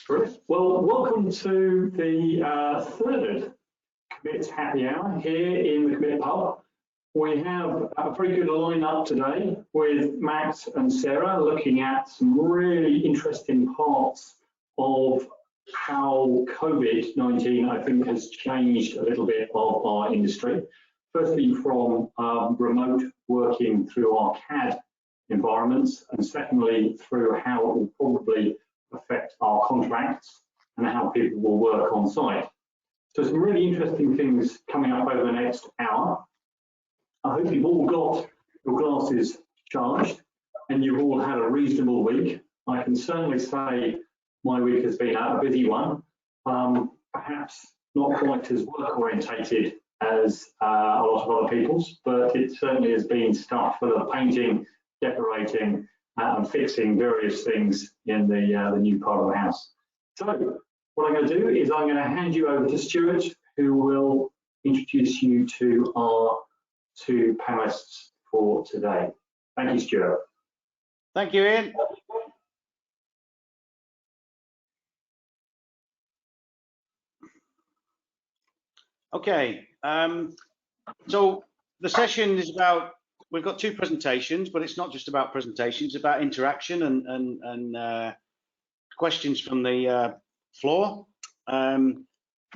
Terrific. Well, welcome to the third COMIT Happy Hour here in the COMIT Pub. We have a very good lineup today with Max and Sarah looking at some really interesting parts of how COVID-19, I think, has changed a little bit of our industry. Firstly, from remote working through our CAD environments, and secondly, through how it will probably affect our contracts and how people will work on site. So some really interesting things coming up over the next hour. I hope you've all got your glasses charged and you've all had a reasonable week. I can certainly say my week has been a busy one, perhaps not quite as work orientated as a lot of other people's, but it certainly has been stuff for the painting, decorating, and fixing various things in the new part of the house. So what I'm going to do is I'm going to hand you over to Stuart, who will introduce you to our two panelists for today. Thank you, Stuart. Thank you, Ian. Okay, so the session is about, we've got two presentations, but it's not just about presentations, it's about interaction and questions from the floor.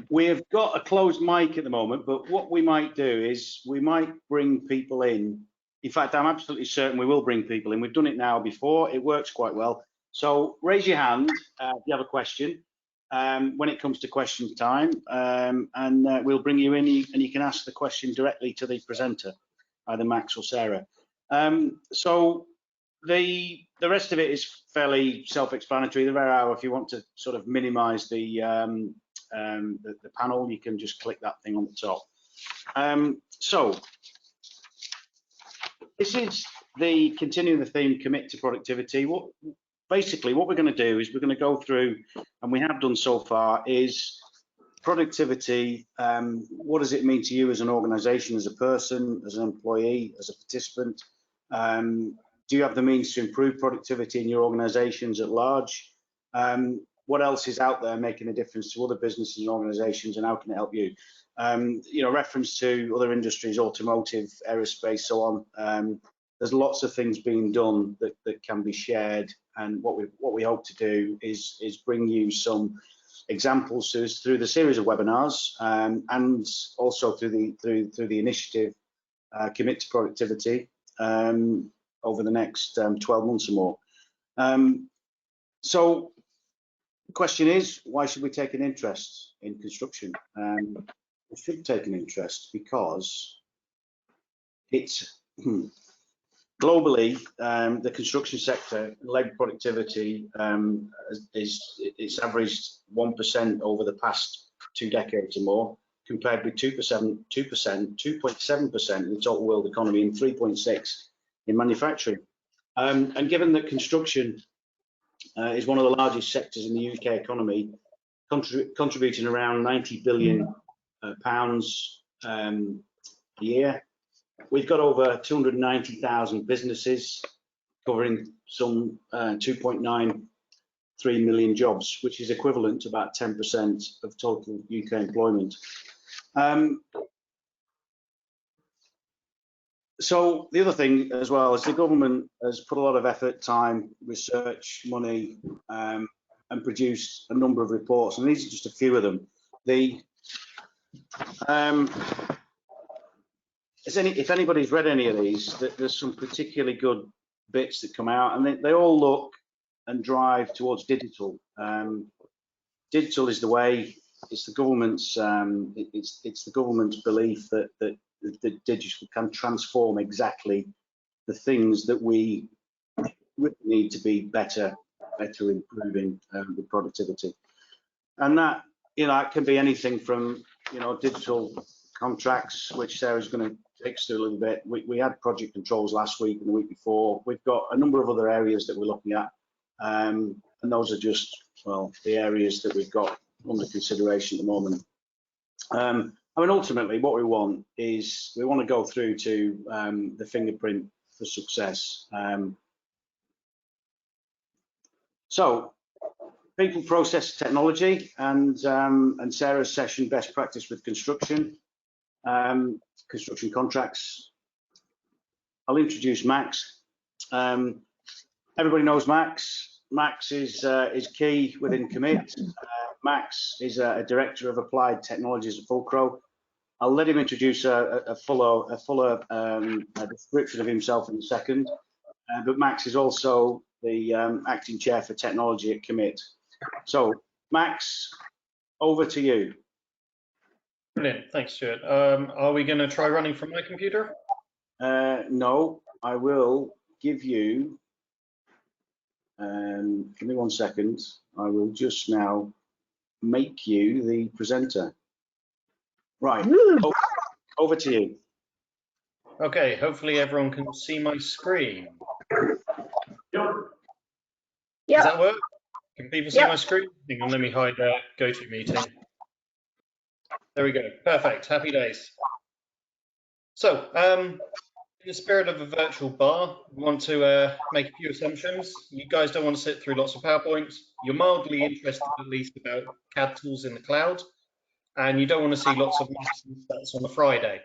We've got a closed mic at the moment, but what we might do is we might bring people in. In fact, I'm absolutely certain we will bring people in. We've done it now before. It works quite well. So raise your hand if you have a question when it comes to question time, and we'll bring you in and you can ask the question directly to the presenter, either Max or Sarah. So the rest of it is fairly self-explanatory. The rare hour, if you want to sort of minimise the panel, you can just click that thing on the top. So this is the continuing the theme, commit to productivity. Basically what we're going to do is we're going to go through, and we have done so far, is productivity. What does it mean to you as an organisation, as a person, as an employee, as a participant? Do you have the means to improve productivity in your organisations at large? What else is out there making a difference to other businesses and organisations, and how can it help you? You know, reference to other industries, automotive, aerospace, so on. There's lots of things being done that can be shared, and what we hope to do is bring you some examples through the series of webinars, and also through the initiative Commit to Productivity over the next 12 months or more. So the question is, why should we take an interest in construction? We should take an interest because it's globally, the construction sector, labour productivity it's averaged 1% over the past 2 decades or more, compared with 2.7% in the total world economy and 3.6% in manufacturing. And given that construction is one of the largest sectors in the UK economy, contributing around £90 billion a year, we've got over 290,000 businesses covering some 2.93 million jobs, which is equivalent to about 10% of total UK employment. So the other thing as well is the government has put a lot of effort, time, research, money, and produced a number of reports, and these are just a few of them. If anybody's read any of these, there's some particularly good bits that come out, and they all look and drive towards digital. Digital is the way. It's the government's it's the government's belief that the digital can transform exactly the things that we really need to be better improving the productivity. And that, you know, it can be anything from, you know, digital contracts, which Sarah's going to take us through a little bit. We had project controls last week and the week before. We've got a number of other areas that we're looking at, and those are just, well, the areas that we've got under consideration at the moment. I mean, ultimately, what we want is we want to go through to the fingerprint for success. So people process technology and Sarah's session, best practice with construction, construction contracts. I'll introduce Max. Everybody knows Max. Max is key within COMIT. Max is a director of applied technologies at Fulcro. I'll let him introduce a fuller description of himself in a second. But Max is also the acting chair for technology at COMIT. So, Max, over to you. Brilliant, thanks, Stuart. Are we going to try running from my computer? No, I will give you. Give me 1 second. I will just now make you the presenter. Right, over to you. Okay, hopefully everyone can see my screen. Yep. Does that work? Can people see my screen? Hang on, let me hide GoToMeeting. There we go, perfect, happy days. So, in the spirit of a virtual bar, we want to make a few assumptions. You guys don't want to sit through lots of PowerPoints. You're mildly interested at least about CAD tools in the cloud, and you don't want to see lots of maths and stats on a Friday.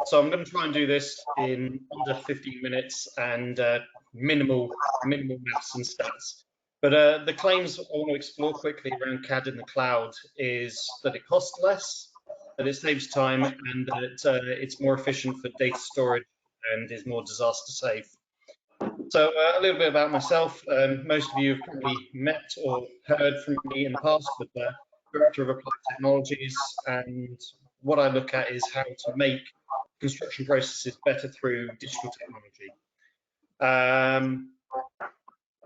So I'm going to try and do this in under 15 minutes and minimal maths and stats. But the claims I want to explore quickly around CAD in the cloud is that it costs less, that it saves time, and that it's more efficient for data storage and is more disaster safe. So a little bit about myself. Most of you have probably met or heard from me in the past, but Director of Applied Technologies, and what I look at is how to make construction processes better through digital technology.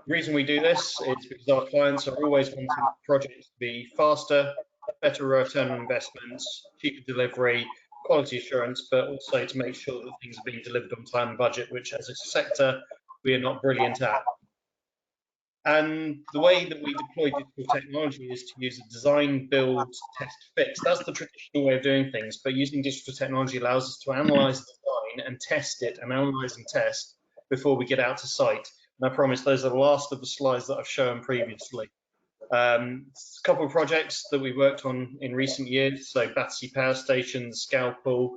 The reason we do this is because our clients are always wanting projects to be faster, better return on investments, cheaper delivery, quality assurance, but also to make sure that things are being delivered on time and budget, which as a sector, we are not brilliant at. And the way that we deploy digital technology is to use a design, build, test, fix. That's the traditional way of doing things, but using digital technology allows us to analyze the design and test it and analyze and test before we get out to site. And I promise those are the last of the slides that I've shown previously. A couple of projects that we worked on in recent years, so Battersea Power Station, Scalpel,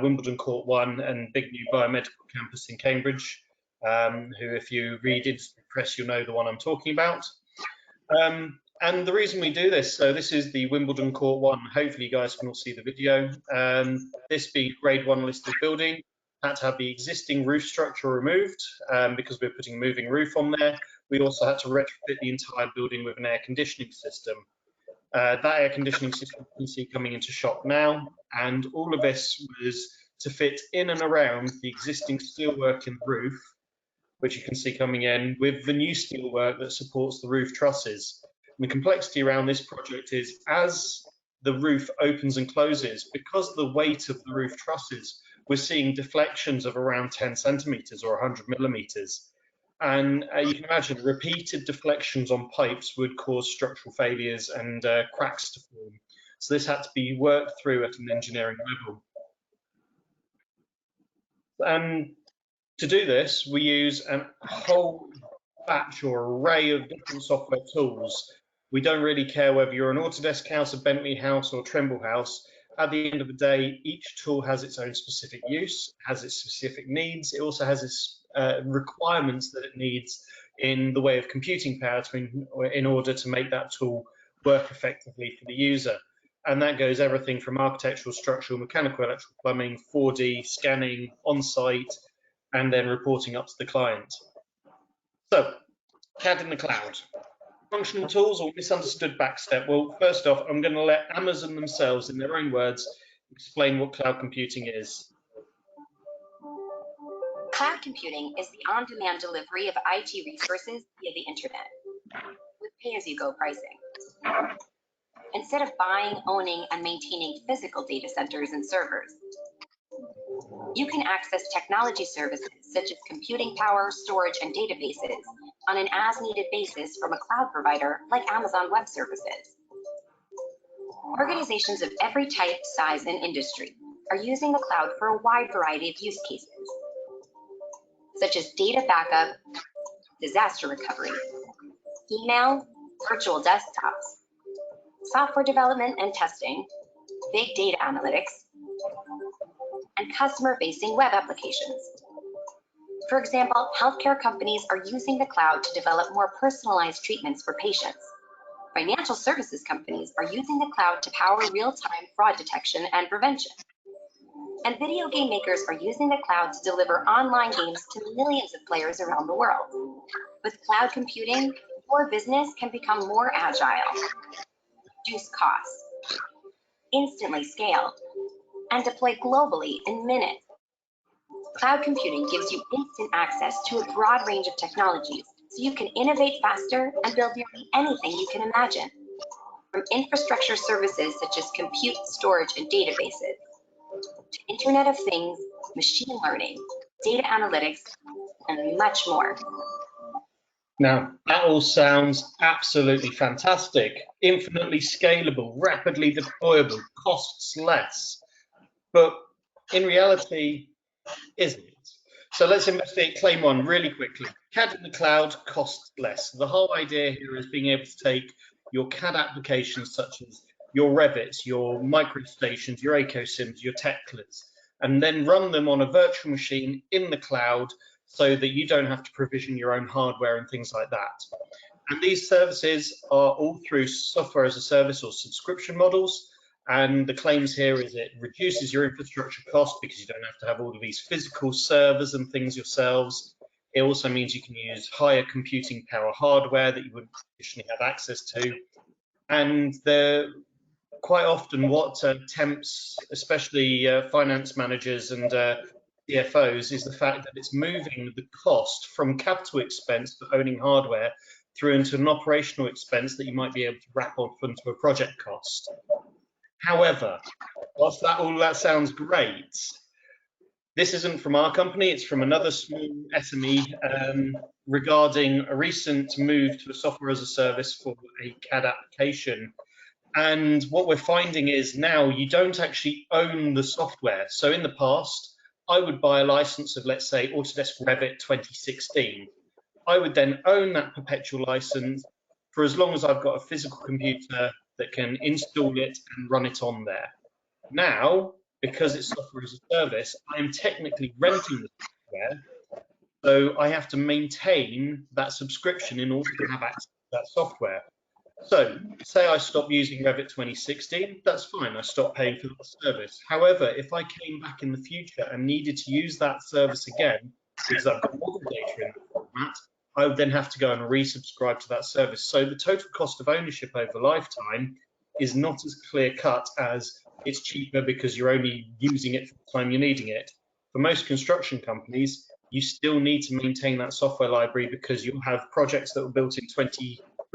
Wimbledon Court 1, and big new biomedical campus in Cambridge, who if you read industry press, you'll know the one I'm talking about. And the reason we do this, so this is the Wimbledon Court 1, hopefully you guys can all see the video. This being grade 1 listed building, had to have the existing roof structure removed because we're putting a moving roof on there. We also had to retrofit the entire building with an air conditioning system. That air conditioning system you can see coming into shop now, and all of this was to fit in and around the existing steelwork in the roof, which you can see coming in, with the new steelwork that supports the roof trusses. And the complexity around this project is as the roof opens and closes, because of the weight of the roof trusses, we're seeing deflections of around 10 centimeters or 100 millimeters. And you can imagine repeated deflections on pipes would cause structural failures and cracks to form. So this had to be worked through at an engineering level. And to do this, we use a whole batch or array of different software tools. We don't really care whether you're an Autodesk house, a Bentley house, or Trimble house. At the end of the day, each tool has its own specific use, has its specific needs. It also has its requirements that it needs in the way of computing power in order to make that tool work effectively for the user. And that goes everything from architectural, structural, mechanical, electrical, plumbing, 4D, scanning, on-site, and then reporting up to the client. So, CAD in the cloud. Functional tools or misunderstood backstep. Well, first off, I'm going to let Amazon themselves, in their own words, explain what cloud computing is. Cloud computing is the on-demand delivery of IT resources via the internet with pay-as-you-go pricing. Instead of buying, owning, and maintaining physical data centers and servers, you can access technology services such as computing power, storage, and databases on an as-needed basis from a cloud provider like Amazon Web Services. Organizations of every type, size, and industry are using the cloud for a wide variety of use cases, such as data backup, disaster recovery, email, virtual desktops, software development and testing, big data analytics, and customer-facing web applications. For example, healthcare companies are using the cloud to develop more personalized treatments for patients. Financial services companies are using the cloud to power real-time fraud detection and prevention. And video game makers are using the cloud to deliver online games to millions of players around the world. With cloud computing, your business can become more agile, reduce costs, instantly scale, and deploy globally in minutes. Cloud computing gives you instant access to a broad range of technologies, so you can innovate faster and build nearly anything you can imagine. From infrastructure services such as compute, storage, and databases, to Internet of Things, machine learning, data analytics, and much more. Now, that all sounds absolutely fantastic. Infinitely scalable, rapidly deployable, costs less. But in reality, is it? So let's investigate claim one really quickly. CAD in the cloud costs less. The whole idea here is being able to take your CAD applications such as your Revits, your MicroStations, your AcoSims, your Teclas, and then run them on a virtual machine in the cloud so that you don't have to provision your own hardware and things like that. And these services are all through software as a service or subscription models. And the claims here is it reduces your infrastructure cost because you don't have to have all of these physical servers and things yourselves. It also means you can use higher computing power hardware that you wouldn't traditionally have access to. And they're quite often what tempts, especially finance managers and CFOs, is the fact that it's moving the cost from capital expense for owning hardware through into an operational expense that you might be able to wrap up into a project cost. However, whilst all that sounds great, this isn't from our company, it's from another small SME regarding a recent move to a software as a service for a CAD application. And what we're finding is now you don't actually own the software. So in the past, I would buy a license of, let's say, Autodesk Revit 2016. I would then own that perpetual license for as long as I've got a physical computer that can install it and run it on there. Now, because it's software as a service, I am technically renting the software, so I have to maintain that subscription in order to have access to that software. So, say I stop using Revit 2016, that's fine, I stop paying for that service. However, if I came back in the future and needed to use that service again, because I've got model data in that format, I would then have to go and resubscribe to that service. So the total cost of ownership over lifetime is not as clear cut as it's cheaper because you're only using it for the time you're needing it. For most construction companies, you still need to maintain that software library because you'll have projects that were built in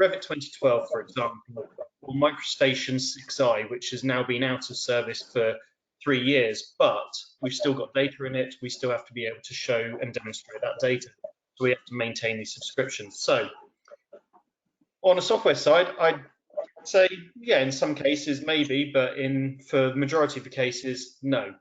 Revit 2012, for example, or MicroStation 6i, which has now been out of service for 3 years, but we've still got data in it. We still have to be able to show and demonstrate that data. So we have to maintain these subscriptions. So on a software side, I'd say, yeah, in some cases, maybe, but for the majority of the cases, no.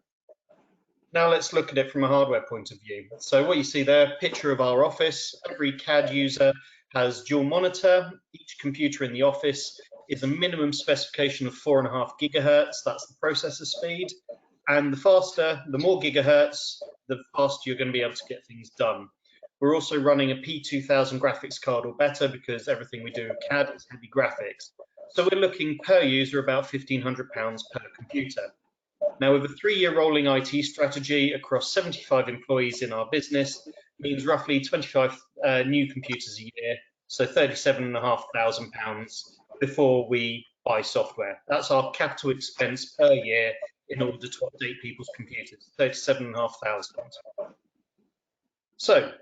Now let's look at it from a hardware point of view. So what you see there, picture of our office. Every CAD user has dual monitor. Each computer in the office is a minimum specification of 4.5 gigahertz. That's the processor speed. And the more gigahertz, the faster you're going to be able to get things done. We're also running a P2000 graphics card or better because everything we do in CAD is heavy graphics. So we're looking per user about £1,500 per computer. Now, with a 3-year rolling IT strategy across 75 employees in our business, means roughly 25 new computers a year, so £37,500 before we buy software. That's our capital expense per year in order to update people's computers, £37,500. So,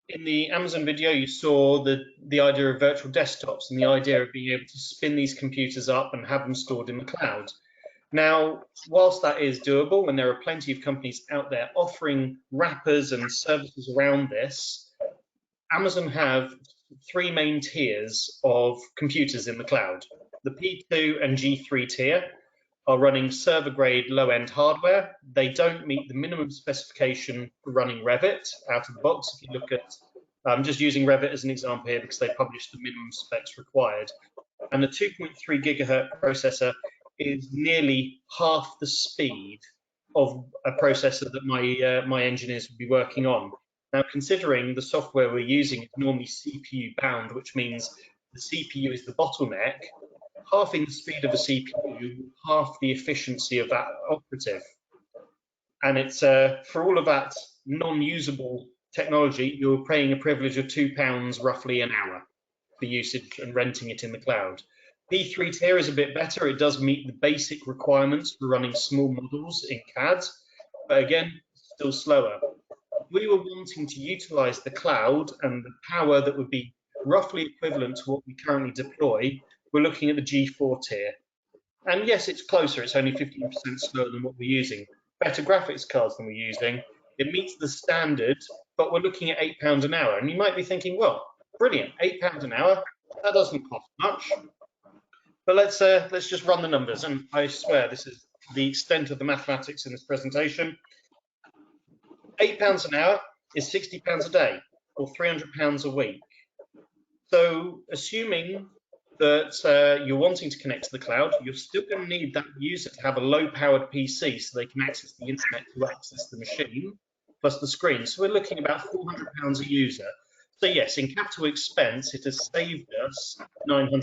in the Amazon video, you saw the idea of virtual desktops and the idea of being able to spin these computers up and have them stored in the cloud. Now, whilst that is doable, and there are plenty of companies out there offering wrappers and services around this, Amazon have 3 main tiers of computers in the cloud. The P2 and G3 tier are running server-grade low-end hardware. They don't meet the minimum specification for running Revit out of the box. If you look at I'm just using Revit as an example here because they published the minimum specs required. And the 2.3 gigahertz processor is nearly half the speed of a processor that my engineers would be working on. Now, considering the software we're using is normally CPU bound, which means the CPU is the bottleneck, halving the speed of a CPU, half the efficiency of that operative. And it's for all of that non-usable technology, you're paying a privilege of £2 roughly an hour for usage and renting it in the cloud. P3 tier is a bit better. It does meet the basic requirements for running small models in CAD, but again, still slower. If we were wanting to utilize the cloud and the power that would be roughly equivalent to what we currently deploy, we're looking at the G4 tier. And yes, it's closer. It's only 15% slower than what we're using. Better graphics cards than we're using. It meets the standard, but we're looking at £8 an hour. And you might be thinking, well, brilliant, £8 an hour. That doesn't cost much. But let's just run the numbers. And I swear this is the extent of the mathematics in this presentation. £8 an hour is £60 a day, or £300 a week. So assuming that you're wanting to connect to the cloud, you're still going to need that user to have a low-powered PC so they can access the internet to access the machine, plus the screen. So we're looking at about £400 a user. So yes, in capital expense, it has saved us £900.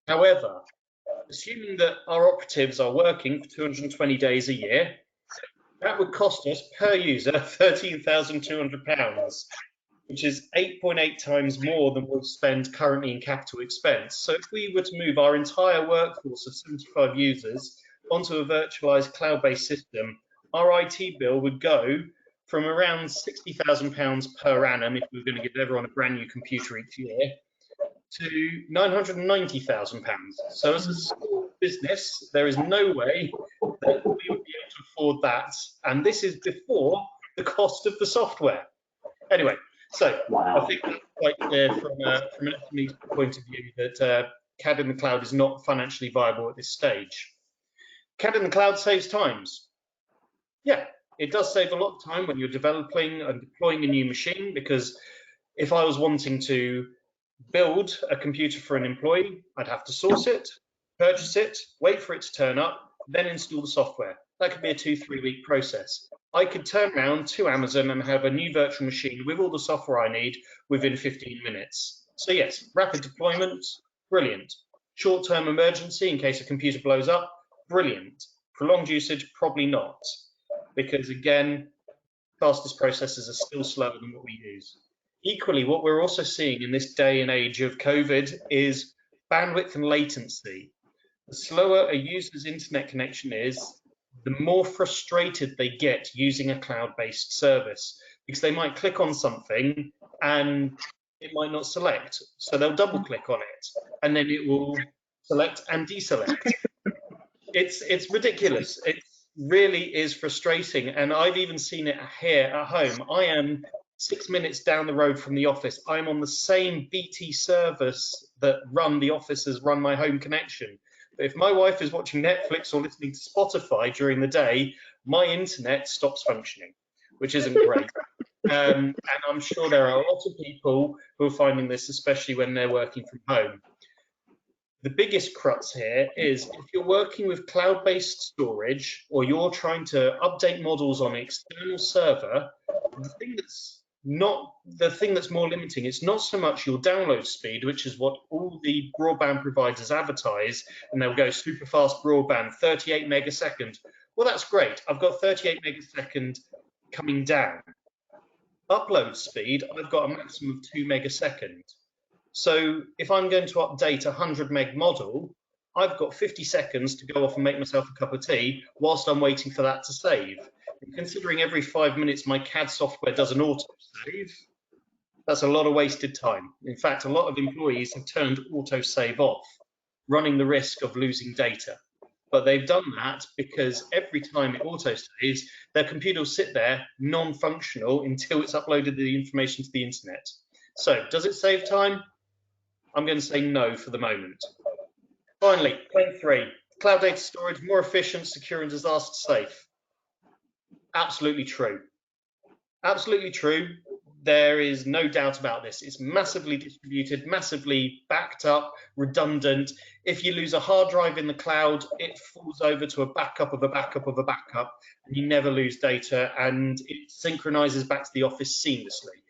However, assuming that our operatives are working for 220 days a year, that would cost us per user £13,200, which is 8.8 times more than we spend currently in capital expense. So if we were to move our entire workforce of 75 users onto a virtualized cloud-based system, our IT bill would go from around £60,000 per annum, if we were going to give everyone a brand new computer each year, to £990,000. So as a small business, there is no way that we would be able to afford that. And this is before the cost of the software. Anyway, so wow. I think that's quite clear from an SME's point of view that CAD in the cloud is not financially viable at this stage. CAD in the cloud saves times. Yeah, it does save a lot of time when you're developing and deploying a new machine, because if I was wanting to build a computer for an employee, I'd have to source it, purchase it, wait for it to turn up, then install the software. That could be a 2-3 week process. I could turn around to Amazon and have a new virtual machine with all the software I need within 15 minutes. So yes, rapid deployment, brilliant. Short-term emergency in case a computer blows up, brilliant. Prolonged usage, probably not, because again, fastest processors are still slower than what we use. Equally, what we're also seeing in this day and age of COVID is bandwidth and latency. The slower a user's internet connection is, the more frustrated they get using a cloud-based service, because they might click on something and it might not select. So they'll double click on it and then it will select and deselect. It's ridiculous. It really is frustrating. And I've even seen it here at home. I am 6 minutes down the road from the office. I'm on the same BT service that run the offices, run my home connection. But if my wife is watching Netflix or listening to Spotify during the day, my internet stops functioning, which isn't great. And I'm sure there are a lot of people who are finding this, especially when they're working from home. The biggest crux here is if you're working with cloud-based storage or you're trying to update models on an external server, the thing that's more limiting, it's not so much your download speed, which is what all the broadband providers advertise, and they'll go super fast broadband, 38 megasecond. Well, that's great. I've got 38 megasecond coming down. Upload speed, I've got a maximum of 2 megasecond. So if I'm going to update a 100 meg model, I've got 50 seconds to go off and make myself a cup of tea whilst I'm waiting for that to save. And considering every 5 minutes my CAD software does an auto save, that's a lot of wasted time. In fact, a lot of employees have turned auto save off, running the risk of losing data. But they've done that because every time it auto saves, their computer will sit there non-functional until it's uploaded the information to the internet. So does it save time? I'm going to say no for the moment. Finally, point 3, cloud data storage, more efficient, secure and disaster safe. Absolutely true. Absolutely true. There is no doubt about this. It's massively distributed, massively backed up, redundant. If you lose a hard drive in the cloud, it falls over to a backup of a backup of a backup, and you never lose data, and it synchronizes back to the office seamlessly.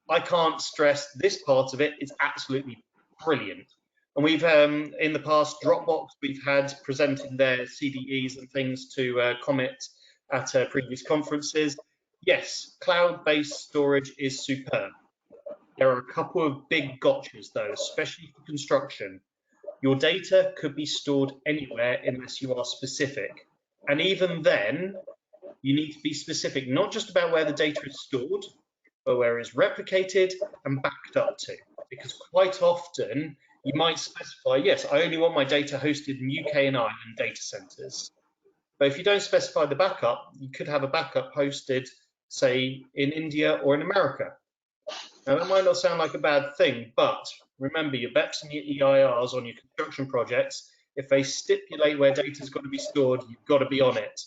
I can't stress this part of it. It's absolutely brilliant. And we've, in the past, Dropbox, we've had presenting their CDEs and things to COMIT at previous conferences. Yes, cloud-based storage is superb. There are a couple of big gotchas though, especially for construction. Your data could be stored anywhere unless you are specific. And even then, you need to be specific, not just about where the data is stored, but where it's replicated and backed up to. Because quite often, you might specify, yes, I only want my data hosted in UK and Ireland data centers. But if you don't specify the backup, you could have a backup hosted, say, in India or in America. Now, that might not sound like a bad thing, but remember your BEPS and your EIRs on your construction projects, if they stipulate where data's got to be stored, you've got to be on it.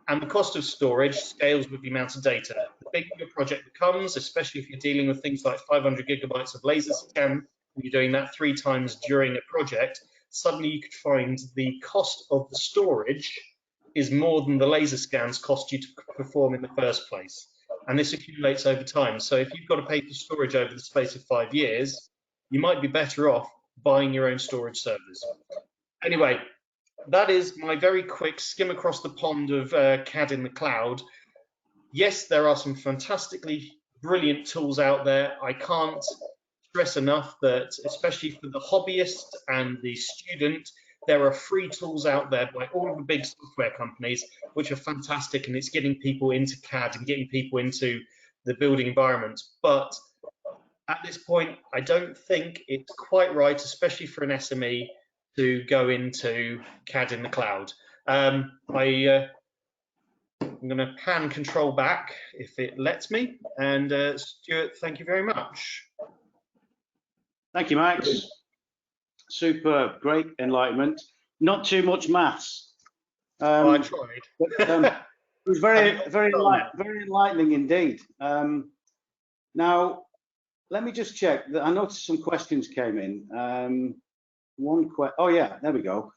And the cost of storage scales with the amount of data. The bigger your project becomes, especially if you're dealing with things like 500 gigabytes of laser scan, and you're doing that 3 times during a project, suddenly you could find the cost of the storage is more than the laser scans cost you to perform in the first place. And this accumulates over time. So if you've got to pay for storage over the space of 5 years, you might be better off buying your own storage servers. Anyway, that is my very quick skim across the pond of CAD in the cloud. Yes, there are some fantastically brilliant tools out there. I can't stress enough that, especially for the hobbyist and the student, there are free tools out there by all of the big software companies, which are fantastic, and it's getting people into CAD and getting people into the building environment. But at this point, I don't think it's quite right, especially for an SME, to go into CAD in the cloud. I'm going to pan control back if it lets me. And Stuart, thank you very much. Thank you, Max. Superb, great enlightenment. Not too much maths. I tried. It was very enlightening indeed. Now, let me just check. I noticed some questions came in. Oh yeah, there we go.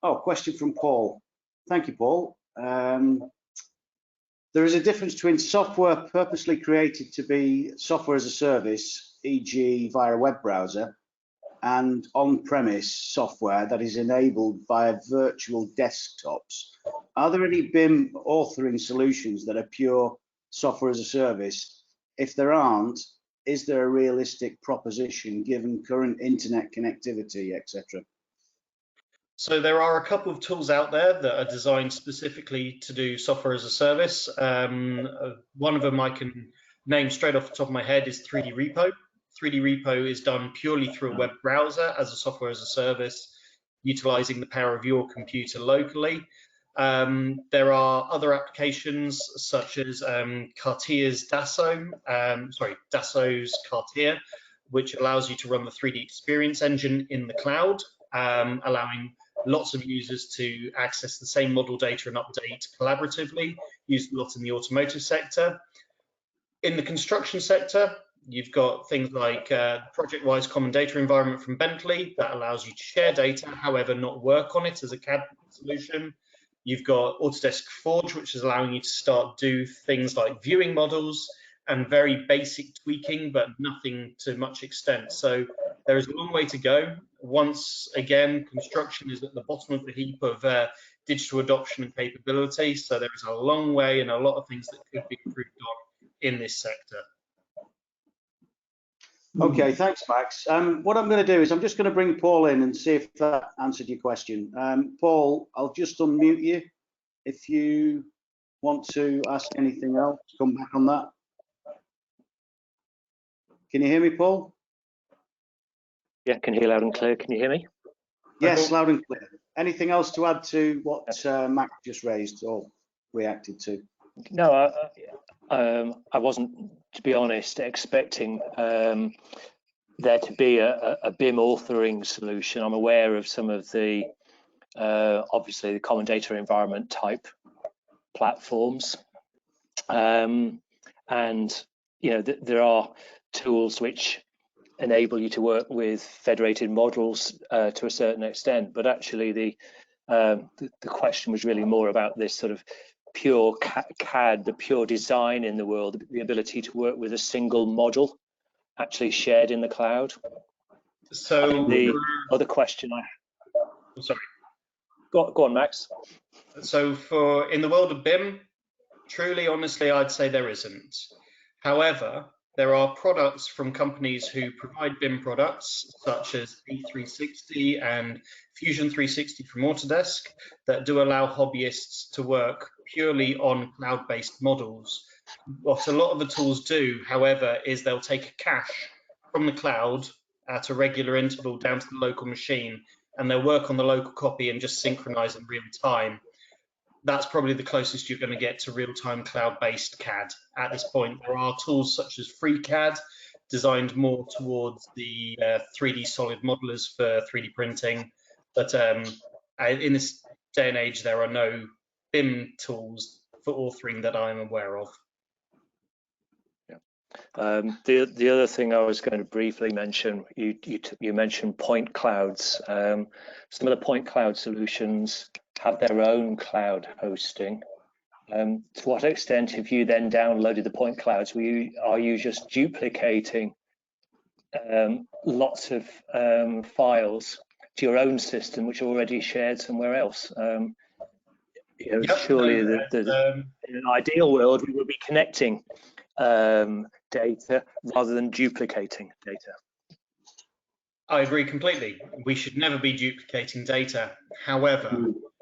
Question from Paul. Thank you, Paul. There is a difference between software purposely created to be software as a service, e.g. via a web browser, and on-premise software that is enabled via virtual desktops. Are there any BIM authoring solutions that are pure software as a service? If there aren't, is there a realistic proposition given current internet connectivity, etc.? So there are a couple of tools out there that are designed specifically to do software as a service. One of them I can name straight off the top of my head is 3D Repo. 3D Repo is done purely through a web browser as a software as a service, utilizing the power of your computer locally. There are other applications such as Cartier's Dassault's Cartier, which allows you to run the 3D experience engine in the cloud, allowing lots of users to access the same model data and update collaboratively, used a lot in the automotive sector. In the construction sector, you've got things like ProjectWise Common Data Environment from Bentley that allows you to share data, however, not work on it as a CAD solution. You've got Autodesk Forge, which is allowing you to start do things like viewing models and very basic tweaking, but nothing to much extent. So there is a long way to go. Once again, construction is at the bottom of the heap of digital adoption and capability. So there is a long way and a lot of things that could be improved on in this sector. Okay, thanks, Max. What I'm going to do is I'm just going to bring Paul in and see if that answered your question. Paul, I'll just unmute you if you want to ask anything else. Come back on that. Can you hear me, Paul? Yeah, can hear loud and clear. Can you hear me? Yes, loud and clear. Anything else to add to what Max just raised or reacted to? No, I wasn't, to be honest, expecting there to be a BIM authoring solution. I'm aware of some of the, obviously, the common data environment type platforms. And there are tools which enable you to work with federated models to a certain extent, but actually the question was really more about this sort of pure CAD, the pure design in the world, the ability to work with a single model actually shared in the cloud. So the other question sorry. Go on, Max. So in the world of BIM, truly, honestly, I'd say there isn't. However, there are products from companies who provide BIM products, such as A360 and Fusion 360 from Autodesk, that do allow hobbyists to work purely on cloud-based models. What a lot of the tools do, however, is they'll take a cache from the cloud at a regular interval down to the local machine, and they'll work on the local copy and just synchronize in real time. That's probably the closest you're going to get to real-time cloud-based CAD at this point. There are tools such as FreeCAD, designed more towards the 3D solid modelers for 3D printing. But in this day and age, there are no BIM tools for authoring that I'm aware of. The other thing I was going to briefly mention, you mentioned point clouds. Some of the point cloud solutions have their own cloud hosting. To what extent have you then downloaded the point clouds? Are you just duplicating lots of files to your own system, which are already shared somewhere else? Surely in an ideal world, we would be connecting data rather than duplicating data. I agree completely. We should never be duplicating data. However,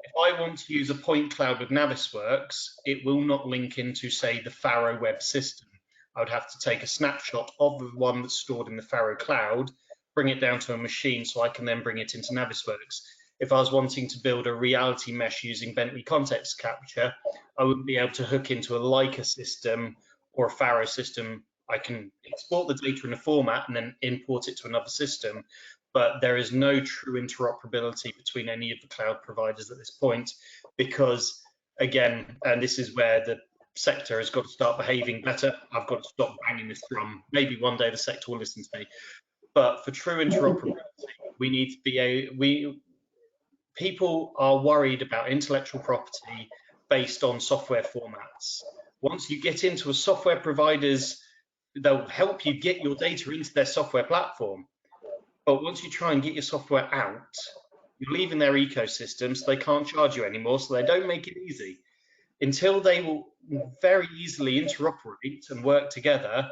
if I want to use a point cloud with Navisworks, it will not link into, say, the Faro web system. I would have to take a snapshot of the one that's stored in the Faro cloud, bring it down to a machine so I can then bring it into Navisworks. If I was wanting to build a reality mesh using Bentley Context Capture, I wouldn't be able to hook into a Leica system or a Faro system. I can export the data in a format and then import it to another system, but there is no true interoperability between any of the cloud providers at this point, because again, and this is where the sector has got to start behaving better. I've got to stop banging this drum. Maybe one day the sector will listen to me, but for true interoperability, we need to be people are worried about intellectual property based on software formats. Once you get into a software provider's, they'll help you get your data into their software platform. But once you try and get your software out, you're leaving their ecosystem, so they can't charge you anymore, so they don't make it easy. Until they will very easily interoperate and work together,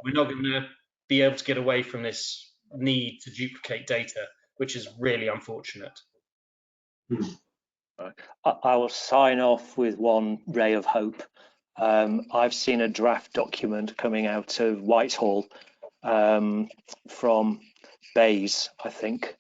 we're not going to be able to get away from this need to duplicate data, which is really unfortunate. I will sign off with one ray of hope. I've seen a draft document coming out of Whitehall from Bayes, I think,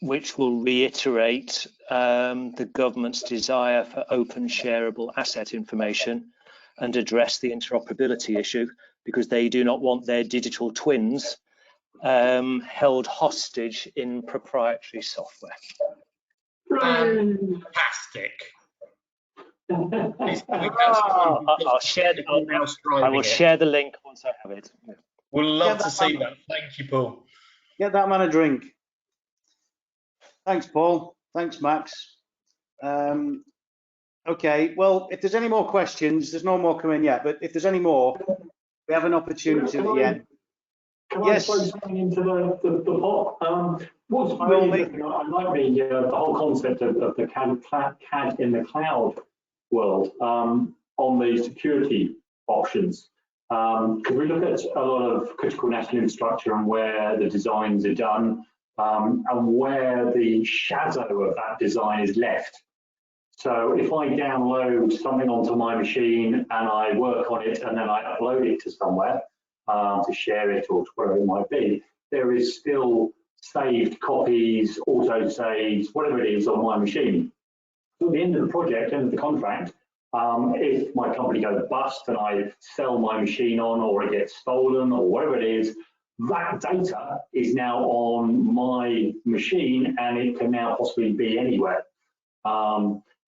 which will reiterate the government's desire for open shareable asset information and address the interoperability issue, because they do not want their digital twins held hostage in proprietary software. Fantastic. I will share the link once I have it. We'll love to see that. Thank you, Paul. Get that man a drink. Thanks, Paul. Thanks, Max. Okay, well, if there's any more questions, there's no more coming yet, but if there's any more, we have an opportunity at the end. Can I throw something into the pot? What's really interesting, I like the whole concept of the CAD in the cloud world on the security options. Because we look at a lot of critical national infrastructure and where the designs are done and where the shadow of that design is left. So if I download something onto my machine and I work on it and then I upload it to somewhere to share it or whatever it might be, there is still saved copies, auto saves, whatever it is on my machine. So at the end of the project, end of the contract, if my company goes bust and I sell my machine on, or it gets stolen or whatever it is, that data is now on my machine and it can now possibly be anywhere.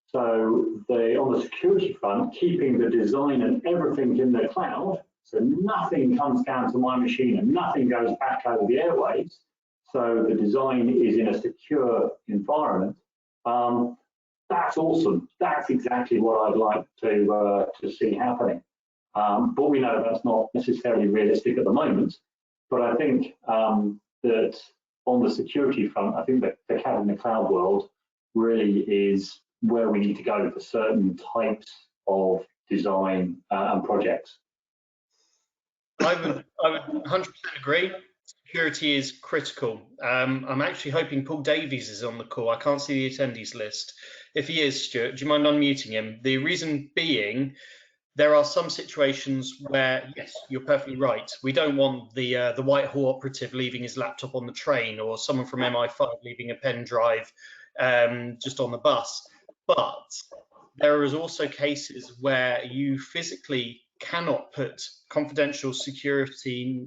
So on the security front, keeping the design and everything in the cloud, so nothing comes down to my machine and nothing goes back over the airwaves. So the design is in a secure environment. That's awesome. That's exactly what I'd like to see happening. But we know that's not necessarily realistic at the moment. But I think that on the security front, I think that the CAD in the cloud world really is where we need to go for certain types of design and projects. I would 100% agree. Security is critical. I'm actually hoping Paul Davies is on the call. I can't see the attendees list. If he is, Stuart, do you mind unmuting him? The reason being, there are some situations where, yes, you're perfectly right. We don't want the Whitehall operative leaving his laptop on the train, or someone from MI5 leaving a pen drive just on the bus. But there is also cases where you physically cannot put confidential security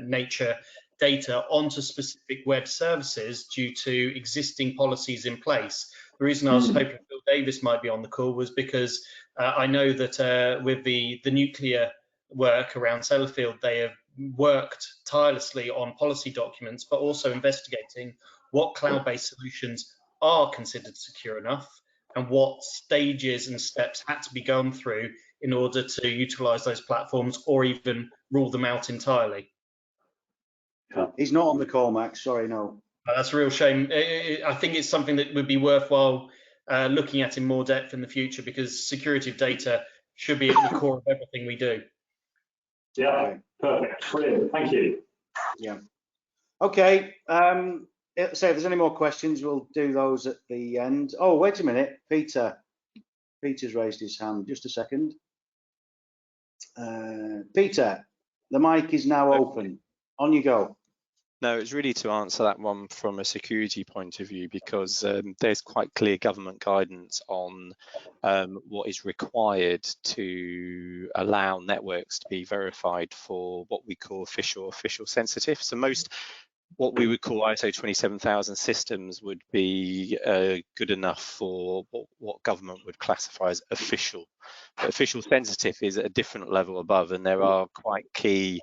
nature data onto specific web services due to existing policies in place. The reason I was hoping Phil Davis might be on the call was because I know that with the nuclear work around Sellafield, they have worked tirelessly on policy documents, but also investigating what cloud-based solutions are considered secure enough and what stages and steps had to be gone through in order to utilize those platforms or even rule them out entirely. He's not on the call, Max. Sorry, no. That's a real shame. I think it's something that would be worthwhile looking at in more depth in the future, because security of data should be at the core of everything we do. Yeah, perfect. Brilliant. Thank you. Yeah. Okay. So if there's any more questions, we'll do those at the end. Oh, wait a minute. Peter's raised his hand. Just a second. Peter, the mic is now open. On you go. No, it's really to answer that one from a security point of view, because there's quite clear government guidance on what is required to allow networks to be verified for what we call official sensitive. So most what we would call ISO 27000 systems would be good enough for what government would classify as official. But official sensitive is at a different level above, and there are quite key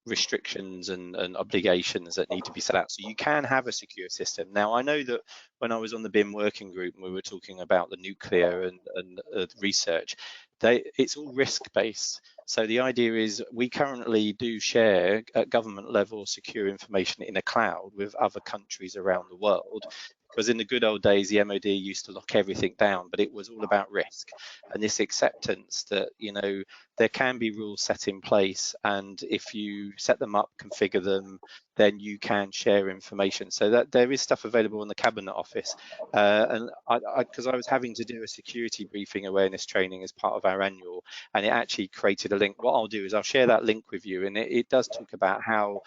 restrictions and obligations that need to be set out. So you can have a secure system. Now, I know that when I was on the BIM working group and we were talking about the nuclear and research, it's all risk-based. So the idea is we currently do share at government level secure information in a cloud with other countries around the world. Because in the good old days, the MOD used to lock everything down, but it was all about risk and this acceptance that, you know, there can be rules set in place, and if you set them up, configure them, then you can share information. So that there is stuff available in the Cabinet Office. And because I was having to do a security briefing awareness training as part of our annual, and it actually created a link. What I'll do is I'll share that link with you, and it does talk about how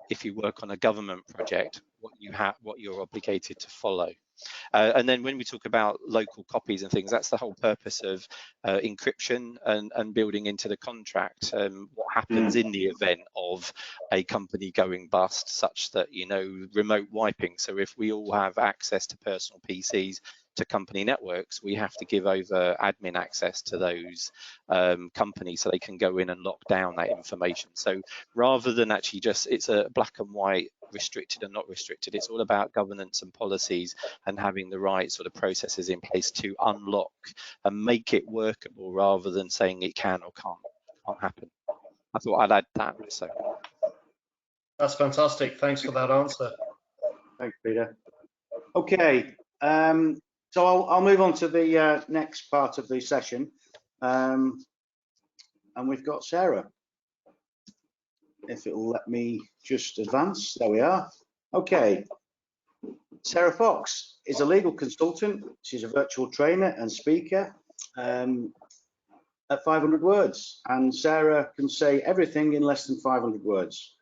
if you work on a government project, what you're obligated to follow. And then when we talk about local copies and things, that's the whole purpose of encryption and building into the contract what happens in the event of a company going bust, such that, you know, remote wiping. So if we all have access to personal PCs to company networks, we have to give over admin access to those companies so they can go in and lock down that information. So rather than actually just, it's a black and white, restricted and not restricted, it's all about governance and policies and having the right sort of processes in place to unlock and make it workable, rather than saying it can or can't happen. I thought I'd add that. So that's fantastic. Thanks for that answer. Thanks, Peter. Okay, so I'll move on to the next part of the session, and we've got Sarah. If it will let me just advance, there we are. Okay, Sarah Fox is a legal consultant. She's a virtual trainer and speaker at 500 words, and Sarah can say everything in less than 500 words.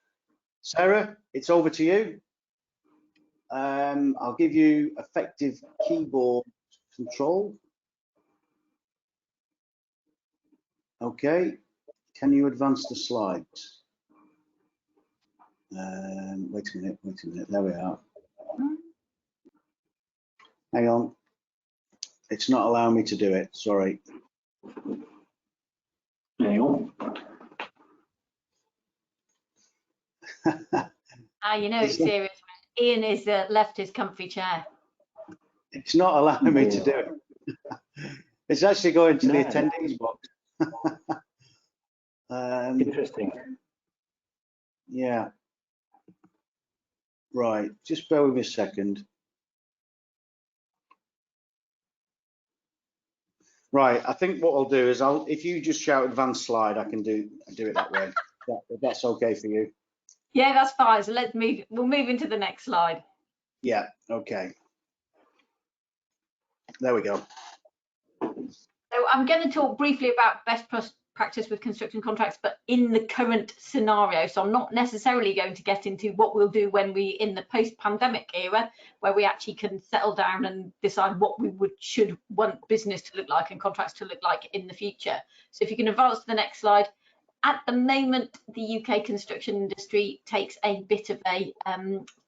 Sarah, it's over to you. I'll give you effective keyboard control. Okay, can you advance the slides? Wait a minute, there we are. Hang on, It's not allowing me to do it, sorry. Hang on. You know it's serious when Ian is left his comfy chair. It's not allowing me to do it. It's actually going to the No. attendees box. Interesting. Yeah. Right, just bear with me a second. Right, I think what I'll do is if you just shout advanced slide, I can do it that way. If that's okay for you. Yeah, that's fine. So we'll move into the next slide. Yeah, okay. There we go. So I'm going to talk briefly about best practice with construction contracts, but in the current scenario. So I'm not necessarily going to get into what we'll do when we in the post-pandemic era, where we actually can settle down and decide what we should want business to look like and contracts to look like in the future. So if you can advance to the next slide. At the moment, the UK construction industry takes a bit of a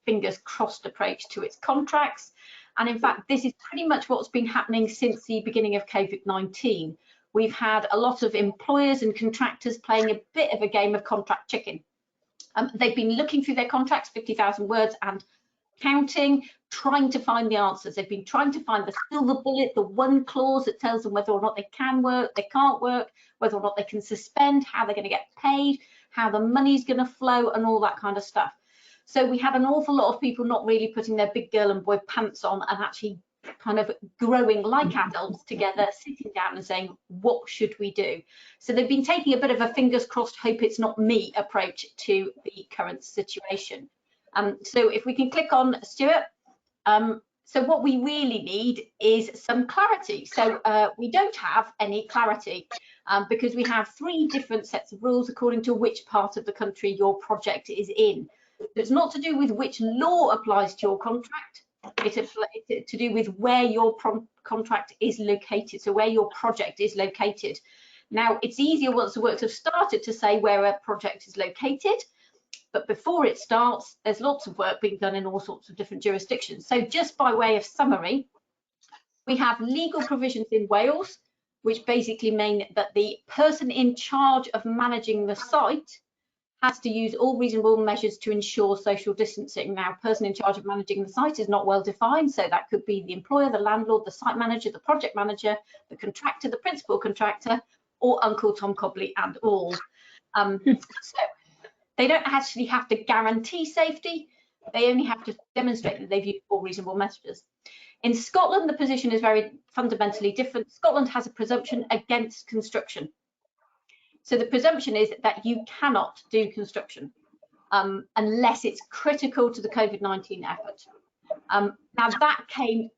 fingers crossed approach to its contracts. And in fact, this is pretty much what's been happening since the beginning of COVID-19. We've had a lot of employers and contractors playing a bit of a game of contract chicken. They've been looking through their contracts, 50,000 words and counting, trying to find the answers. They've been trying to find the silver bullet, the one clause that tells them whether or not they can work, they can't work, whether or not they can suspend, how they're going to get paid, how the money's going to flow, and all that kind of stuff. So we had an awful lot of people not really putting their big girl and boy pants on and actually kind of growing like adults together, sitting down and saying, what should we do? So they've been taking a bit of a fingers crossed, hope it's not me approach to the current situation. So if we can click on Stuart. So what we really need is some clarity. So we don't have any clarity because we have 3 different sets of rules according to which part of the country your project is in. It's not to do with which law applies to your contract. It's to do with where your contract is located, so where your project is located. Now, it's easier once the works have started to say where a project is located, but before it starts, there's lots of work being done in all sorts of different jurisdictions. So just by way of summary, we have legal provisions in Wales, which basically mean that the person in charge of managing the site has to use all reasonable measures to ensure social distancing. Now, person in charge of managing the site is not well defined, so that could be the employer, the landlord, the site manager, the project manager, the contractor, the principal contractor, or Uncle Tom Cobley and all. So they don't actually have to guarantee safety, they only have to demonstrate that they've used all reasonable measures. In Scotland, the position is very fundamentally different. Scotland has a presumption against construction. So the presumption is that you cannot do construction unless it's critical to the COVID-19 effort. Now that came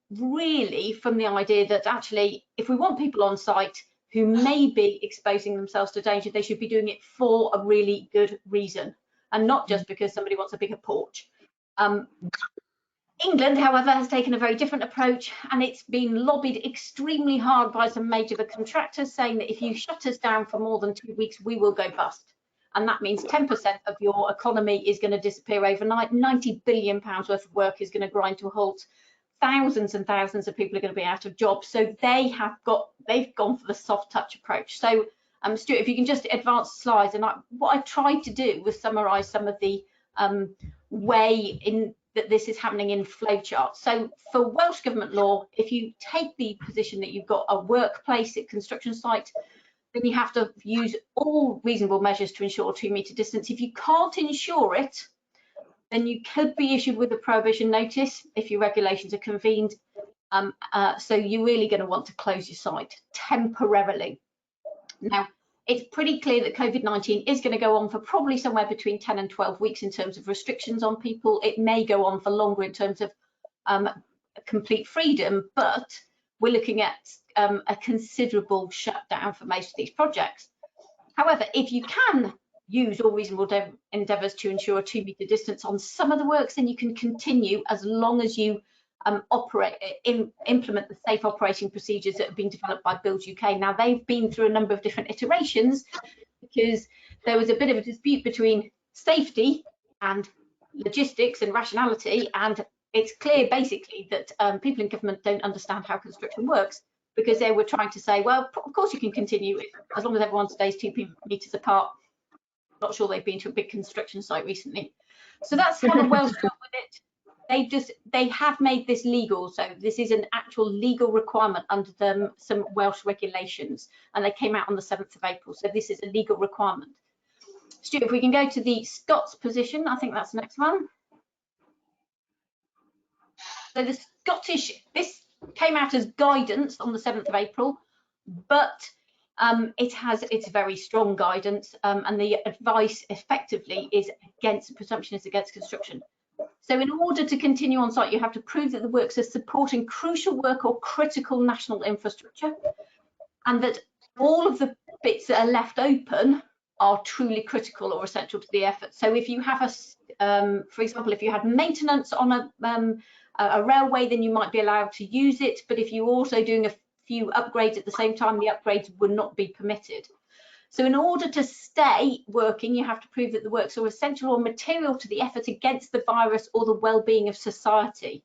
really from the idea that actually, if we want people on site who may be exposing themselves to danger, they should be doing it for a really good reason and not just because somebody wants a bigger porch. England, however, has taken a very different approach, and it's been lobbied extremely hard by some major contractors saying that if you shut us down for more than 2 weeks, we will go bust. And that means 10% of your economy is going to disappear overnight. £90 billion worth of work is going to grind to a halt. Thousands and thousands of people are going to be out of jobs. So they've gone for the soft touch approach. So Stuart, if you can just advance the slides. And what I tried to do was summarise some of the way in that this is happening in flowcharts. So for Welsh Government law, if you take the position that you've got a workplace at construction site, then you have to use all reasonable measures to ensure 2 metre distance. If you can't ensure it, then you could be issued with a prohibition notice if your regulations are convened. So you're really going to want to close your site temporarily. Now, it's pretty clear that COVID-19 is going to go on for probably somewhere between 10 and 12 weeks in terms of restrictions on people. It may go on for longer in terms of complete freedom, but we're looking at a considerable shutdown for most of these projects. However, if you can use all reasonable endeavours to ensure a 2 metre distance on some of the works, then you can continue as long as you implement the safe operating procedures that have been developed by Build UK. Now, they've been through a number of different iterations because there was a bit of a dispute between safety and logistics and rationality and it's clear basically that people in government don't understand how construction works, because they were trying to say, well, of course you can continue as long as everyone stays 2 meters apart. Not sure they've been to a big construction site recently. So that's how the Welsh dealt with it. They have made this legal. So this is an actual legal requirement under some Welsh regulations, and they came out on the 7th of April. So this is a legal requirement. Stuart, if we can go to the Scots position, I think that's the next one. So the Scottish, this came out as guidance on the 7th of April, but it's very strong guidance, and the advice effectively is against, presumption is against construction. So in order to continue on site, you have to prove that the works are supporting crucial work or critical national infrastructure, and that all of the bits that are left open are truly critical or essential to the effort. So if you have for example, if you had maintenance on a railway, then you might be allowed to use it. But if you're also doing a few upgrades at the same time, the upgrades would not be permitted. So in order to stay working, you have to prove that the works are essential or material to the effort against the virus or the well-being of society.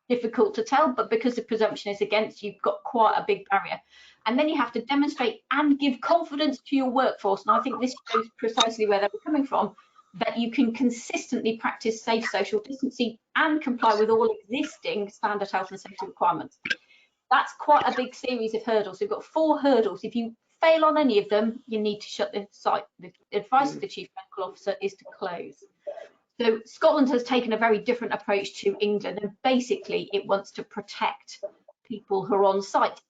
Difficult to tell, but because the presumption is against, you've got quite a big barrier. And then you have to demonstrate and give confidence to your workforce. And I think this shows precisely where they were coming from, that you can consistently practice safe social distancing and comply with all existing standard health and safety requirements. That's quite a big series of hurdles. We've got 4 hurdles. If you fail on any of them, you need to shut the site. The advice of the Chief Medical Officer is to close. So Scotland has taken a very different approach to England, and basically it wants to protect people who are on site,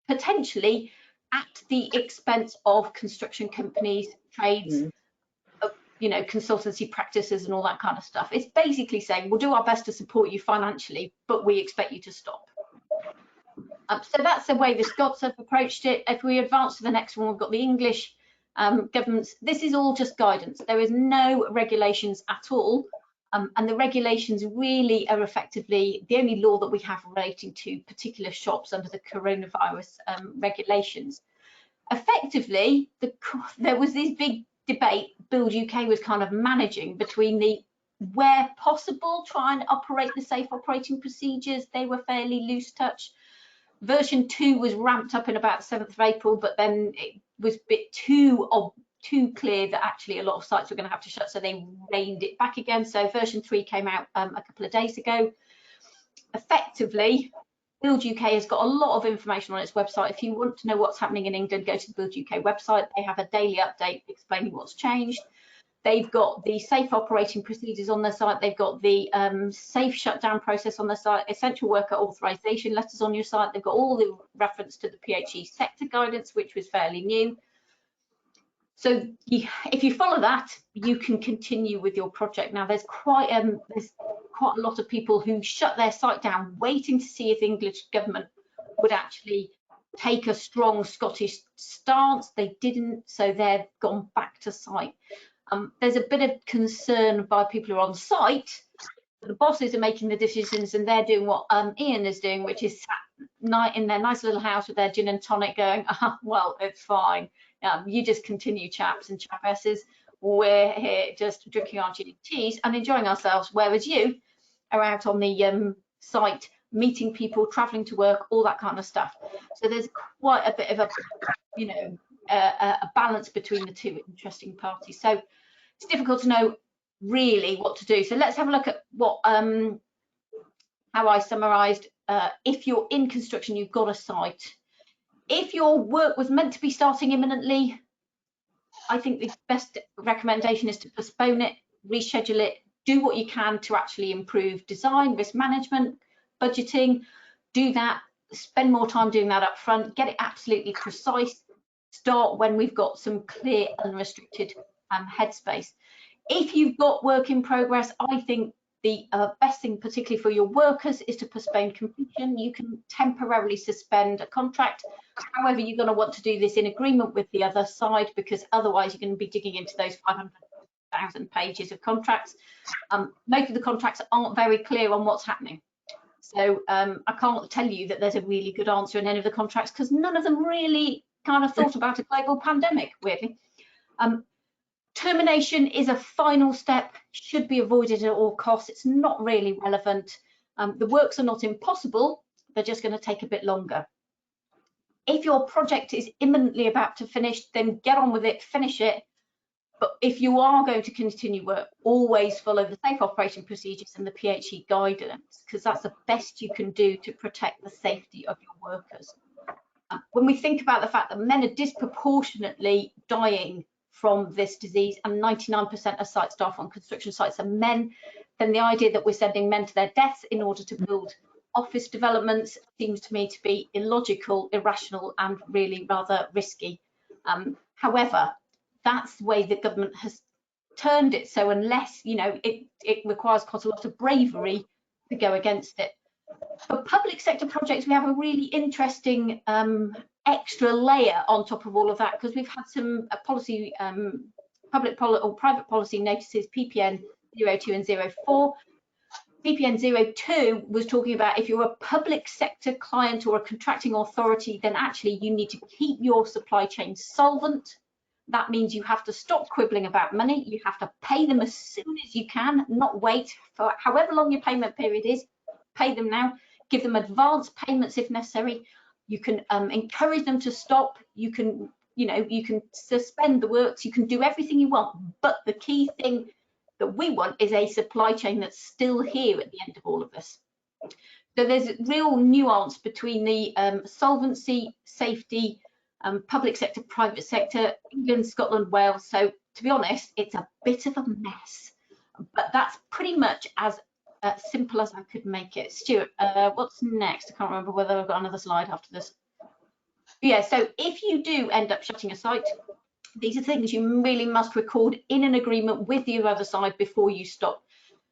potentially at the expense of construction companies, trades, you know, consultancy practices and all that kind of stuff. It's basically saying we'll do our best to support you financially, but we expect you to stop. So that's the way the Scots have approached it. If we advance to the next one, we've got the English governments. This is all just guidance. There is no regulations at all. And the regulations really are effectively the only law that we have relating to particular shops under the coronavirus regulations. Effectively, there was this big debate Build UK was kind of managing between the, where possible, try and operate the safe operating procedures. They were fairly loose touch. Version 2 was ramped up in about the 7th of April, but then it was a bit too clear that actually a lot of sites were going to have to shut, so they reined it back again. So version 3 came out a couple of days ago. Effectively, Build UK has got a lot of information on its website. If you want to know what's happening in England, go to the Build UK website. They have a daily update explaining what's changed. They've got the safe operating procedures on their site. They've got the safe shutdown process on their site, essential worker authorization letters on your site. They've got all the reference to the PHE sector guidance, which was fairly new. So if you follow that, you can continue with your project. Now, there's quite a lot of people who shut their site down, waiting to see if the English government would actually take a strong Scottish stance. They didn't, so they've gone back to site. There's a bit of concern by people who are on site. The bosses are making the decisions, and they're doing what Ian is doing, which is sat in their nice little house with their gin and tonic going, well, it's fine. You just continue, chaps and chapesses. We're here just drinking our gin and teas and enjoying ourselves, whereas you are out on the site, meeting people, travelling to work, all that kind of stuff. So there's quite a bit of a, you know, a balance between the two interesting parties. So it's difficult to know really what to do. So let's have a look at what how I summarised. If you're in construction, you've got a site. If your work was meant to be starting imminently, I think the best recommendation is to postpone it, reschedule it, do what you can to actually improve design, risk management, budgeting. Do that, spend more time doing that up front, get it absolutely precise. Start when we've got some clear, unrestricted headspace. If you've got work in progress, I think the best thing, particularly for your workers, is to postpone completion. You can temporarily suspend a contract. However, you're going to want to do this in agreement with the other side, because otherwise you're going to be digging into those 500,000 pages of contracts. Most of the contracts aren't very clear on what's happening. So I can't tell you that there's a really good answer in any of the contracts, because none of them really kind of thought about a global pandemic, weirdly. Termination is a final step, should be avoided at all costs. It's not really relevant. The works are not impossible, they're just going to take a bit longer. If your project is imminently about to finish, then get on with it, finish it. But if you are going to continue work, always follow the safe operating procedures and the PHE guidance, because that's the best you can do to protect the safety of your workers. When we think about the fact that men are disproportionately dying from this disease, and 99% of site staff on construction sites are men, then the idea that we're sending men to their deaths in order to build office developments seems to me to be illogical, irrational, and really rather risky. However, that's the way the government has turned it. So unless, you know, it requires quite a lot of bravery to go against it. For public sector projects, we have a really interesting extra layer on top of all of that, because we've had some policy, private policy notices, PPN 02 and 04. PPN 02 was talking about if you're a public sector client or a contracting authority, then actually you need to keep your supply chain solvent. That means you have to stop quibbling about money. You have to pay them as soon as you can, not wait for however long your payment period is. Pay them now. Give them advance payments if necessary. You can encourage them to stop. You can, you know, you can suspend the works. You can do everything you want. But the key thing that we want is a supply chain that's still here at the end of all of this. So there's real nuance between the solvency, safety, public sector, private sector, England, Scotland, Wales. So to be honest, it's a bit of a mess, but that's pretty much as simple as I could make it. Stuart, what's next? I can't remember whether I've got another slide after this. Yeah, so if you do end up shutting a site, these are things you really must record in an agreement with the other side before you stop.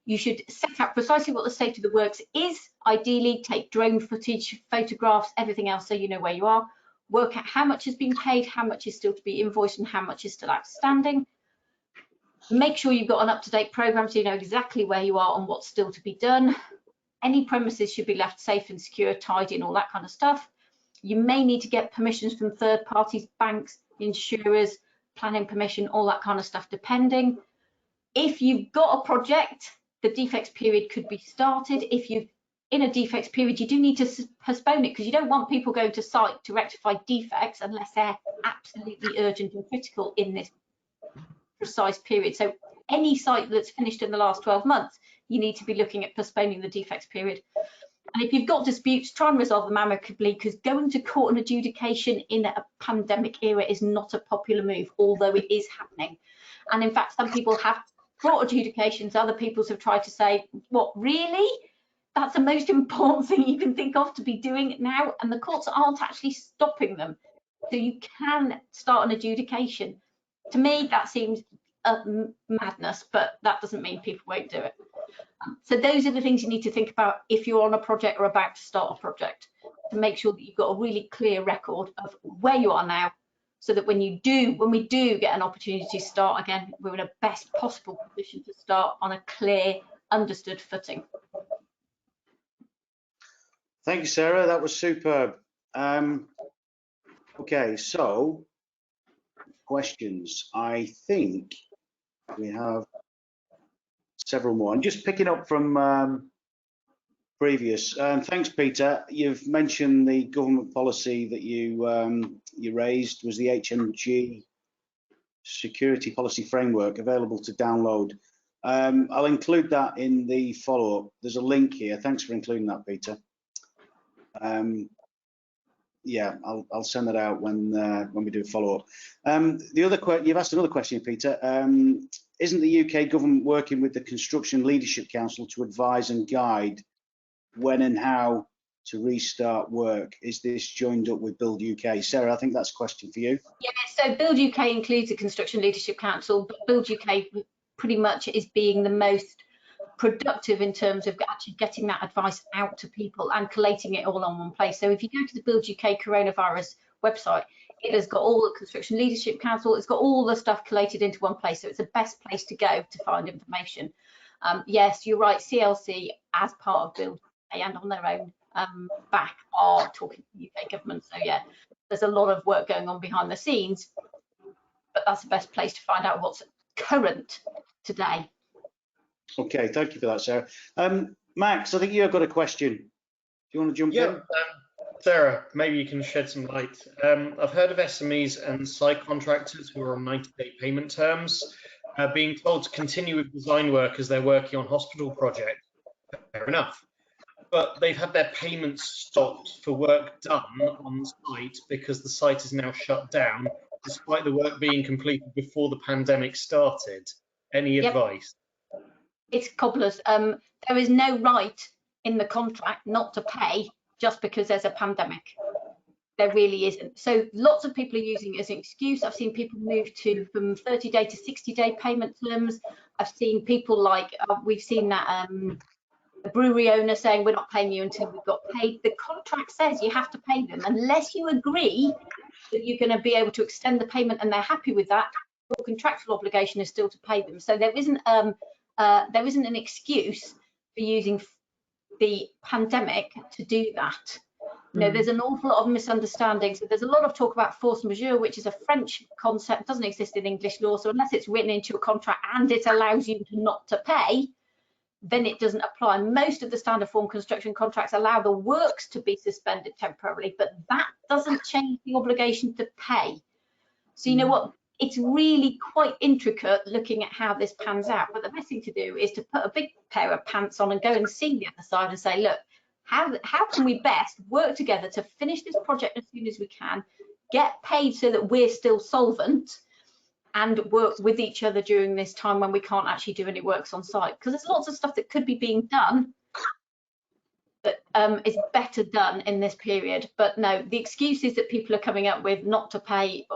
You should set out precisely what the state of the works is. Ideally, take drone footage, photographs, everything else, so you know where you are. Work out how much has been paid, how much is still to be invoiced, and how much is still outstanding. Make sure you've got an up-to-date program so you know exactly where you are and what's still to be done. Any premises should be left safe and secure, tidy, and all that kind of stuff. You may need to get permissions from third parties, banks, insurers, planning permission, all that kind of stuff, depending. If you've got a project, the defects period could be started. If you're in a defects period, you do need to postpone it, because you don't want people going to site to rectify defects unless they're absolutely urgent and critical in this precise period. So any site that's finished in the last 12 months, you need to be looking at postponing the defects period. And if you've got disputes, try and resolve them amicably, because going to court and adjudication in a pandemic era is not a popular move, although it is happening. And in fact, some people have brought adjudications, other people have tried to say, what, really? That's the most important thing you can think of to be doing now, and the courts aren't actually stopping them. So you can start an adjudication. To me, that seems madness, but that doesn't mean people won't do it. So those are the things you need to think about if you're on a project or about to start a project, to make sure that you've got a really clear record of where you are now, so that when we do get an opportunity to start again, we're in a best possible position to start on a clear, understood footing. Thank you, Sarah. That was superb. Okay, so questions. I think we have several more. I'm just picking up from previous. Thanks, Peter. You've mentioned the government policy that you raised was the HMG Security Policy Framework, available to download. I'll include that in the follow-up. There's a link here. Thanks for including that, Peter. Yeah, I'll send that out when we do a follow-up. You've asked another question, Peter. Isn't the UK government working with the Construction Leadership Council to advise and guide when and how to restart work? Is this joined up with Build UK? Sarah, I think that's a question for you. Yeah, so Build UK includes the Construction Leadership Council, but Build UK pretty much is being the most productive in terms of actually getting that advice out to people and collating it all on one place. So if you go to the Build UK coronavirus website, it has got all the Construction Leadership Council, it's got all the stuff collated into one place, so it's the best place to go to find information. Yes, you're right, CLC as part of Build UK and on their own back are talking to the UK government. So yeah, there's a lot of work going on behind the scenes, but that's the best place to find out what's current today. Okay, thank you for that, Sarah. Max, I think you've got a question. Do you want to jump in? Sarah, maybe you can shed some light. I've heard of SMEs and site contractors who are on 90-day payment terms being told to continue with design work as they're working on hospital projects. Fair enough. But they've had their payments stopped for work done on site because the site is now shut down, despite the work being completed before the pandemic started. Any advice? It's cobblers. There is no right in the contract not to pay just because there's a pandemic. There really isn't. So lots of people are using it as an excuse. I've seen people move from 30-day to 60-day payment terms. I've seen people like, we've seen that a brewery owner saying we're not paying you until we've got paid. The contract says you have to pay them unless you agree that you're going to be able to extend the payment and they're happy with that. Your contractual obligation is still to pay them. So there isn't an excuse for using the pandemic to do that. You know, there's an awful lot of misunderstandings. So there's a lot of talk about force majeure, which is a French concept, doesn't exist in English law. So unless it's written into a contract and it allows you not to pay, then it doesn't apply. Most of the standard form construction contracts allow the works to be suspended temporarily, but that doesn't change the obligation to pay. So you know what? It's really quite intricate looking at how this pans out. But the best thing to do is to put a big pair of pants on and go and see the other side and say, look, how can we best work together to finish this project as soon as we can, get paid so that we're still solvent, and work with each other during this time when we can't actually do any works on site? Because there's lots of stuff that could be being done that is better done in this period. But no, the excuses that people are coming up with not to pay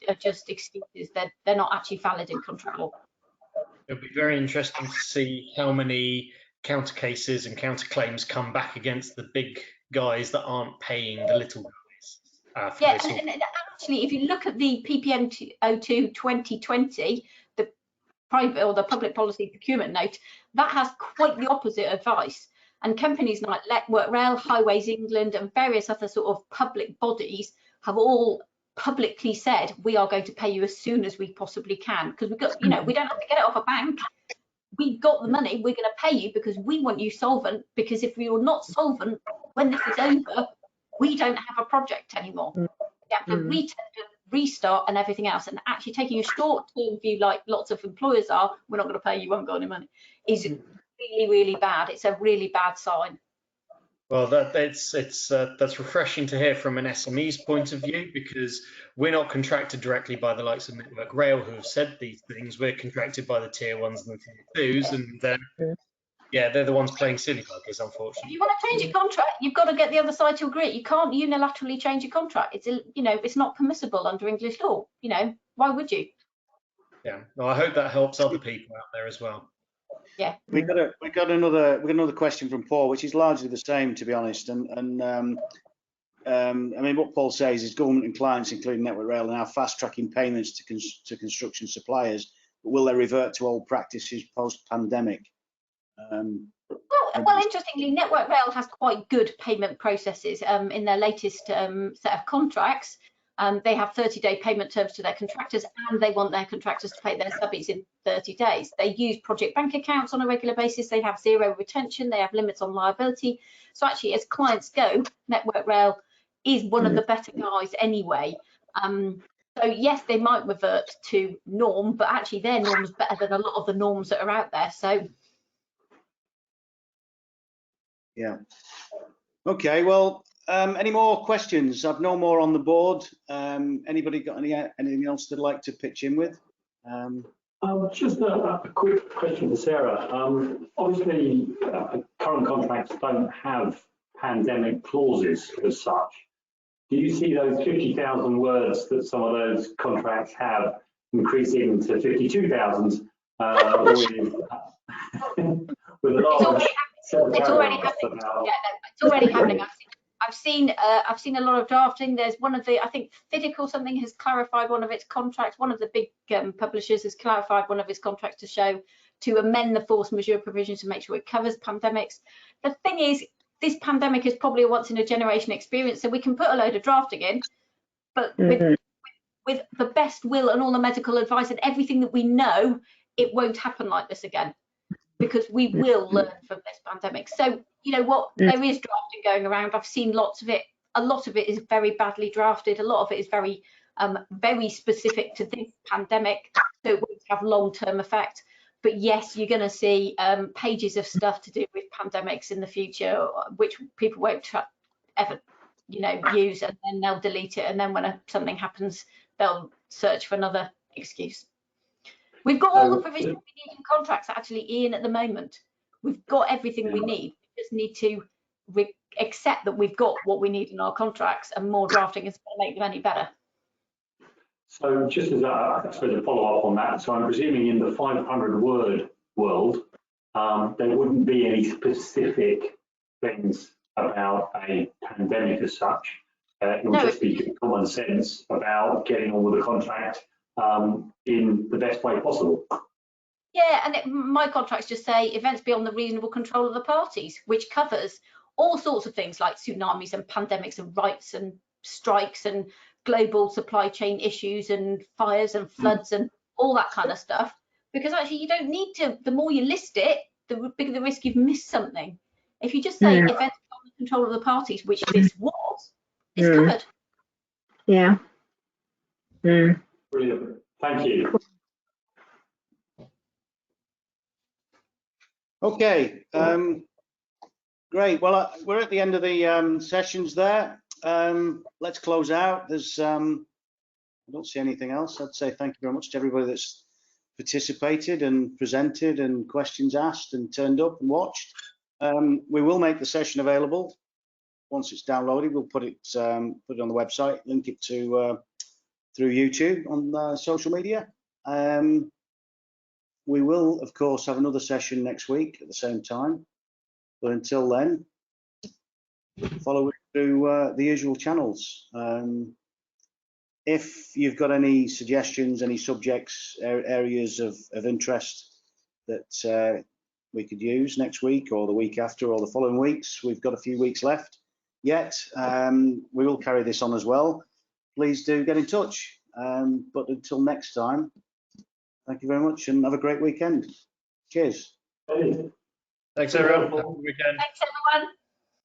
are just excuses. They're not actually valid in contract law. It'll be very interesting to see how many counter cases and counter claims come back against the big guys that aren't paying the little guys. Yeah, and actually, if you look at the PPM02 2020, the private or the public policy procurement note, that has quite the opposite advice. And companies like Network Rail, Highways England, and various other sort of public bodies have all publicly said we are going to pay you as soon as we possibly can, because we've got, you know, we don't have to get it off a bank. We've got the money, we're going to pay you because we want you solvent, because if you're not solvent when this is over, we don't have a project anymore. We have to retender, restart and everything else. And actually taking a short-term view like lots of employers are, we're not going to pay you, won't got any money, is really, really bad. It's a really bad sign. Well, that's refreshing to hear from an SME's point of view, because we're not contracted directly by the likes of Network Rail who have said these things. We're contracted by the tier 1s and the tier 2s, and yeah, they're the ones playing silly buggers, unfortunately. If you want to change your contract, you've got to get the other side to agree. You can't unilaterally change your contract. It's, you know, it's not permissible under English law. You know, why would you? Yeah, well, I hope that helps other people out there as well. Yeah. We got another question from Paul, which is largely the same, to be honest. And I mean, what Paul says is government and clients, including Network Rail, are now fast-tracking payments to construction suppliers, but will they revert to old practices post-pandemic? Well, interestingly, Network Rail has quite good payment processes in their latest set of contracts. They have 30-day payment terms to their contractors, and they want their contractors to pay their subbies in 30 days. They use project bank accounts on a regular basis. They have zero retention. They have limits on liability. So actually, as clients go, Network Rail is one of the better guys anyway. So yes, they might revert to norm, but actually their norm is better than a lot of the norms that are out there. So yeah. Okay, well, any more questions? I've no more on the board. Anybody got anything else they'd like to pitch in with? Just a quick question for Sarah. Obviously, current contracts don't have pandemic clauses as such. Do you see those 50,000 words that some of those contracts have increasing to 52,000 with a large it's already happening. Yeah, it's already happening. I've seen a lot of drafting. There's one of the, I think FIDIC or something has clarified one of its contracts. One of the big publishers has clarified one of its contracts to amend the force majeure provisions to make sure it covers pandemics. The thing is, this pandemic is probably a once in a generation experience, so we can put a load of drafting in, but with with the best will and all the medical advice and everything that we know, it won't happen like this again, because we will learn from this pandemic. So, you know what, there is drafting going around. I've seen lots of it. A lot of it is very badly drafted. A lot of it is very, very specific to this pandemic, so it won't have long-term effect. But yes, you're going to see pages of stuff to do with pandemics in the future, which people won't ever, you know, use, and then they'll delete it. And then when something happens, they'll search for another excuse. We've got all the provision we need in contracts, actually, Ian, at the moment. We've got everything we need. We just need to accept that we've got what we need in our contracts, and more drafting is going to make them any better. So just as I suppose a follow up on that, so I'm presuming in the 500-word world, there wouldn't be any specific things about a pandemic as such. It would just be good common sense about getting on with the contract in the best way possible. Yeah, and my contracts just say events beyond the reasonable control of the parties, which covers all sorts of things like tsunamis and pandemics and rights and strikes and global supply chain issues and fires and floods and all that kind of stuff. Because actually you don't need to, the more you list it, the bigger the risk you've missed something. If you just say events beyond the control of the parties, which this was, it's covered. Yeah. Brilliant. Thank you. Okay, great. Well, we're at the end of the sessions there. Let's close out. There's, I don't see anything else. I'd say thank you very much to everybody that's participated and presented and questions asked and turned up and watched. We will make the session available once it's downloaded. We'll put it on the website, link it to through YouTube on social media. We will, of course, have another session next week at the same time. But until then, follow it through the usual channels. If you've got any suggestions, any subjects, areas of interest that we could use next week or the week after or the following weeks, we've got a few weeks left yet. We will carry this on as well. Please do get in touch. But until next time, thank you very much and have a great weekend. Cheers. Thanks, everyone. Have a good weekend. Thanks, everyone.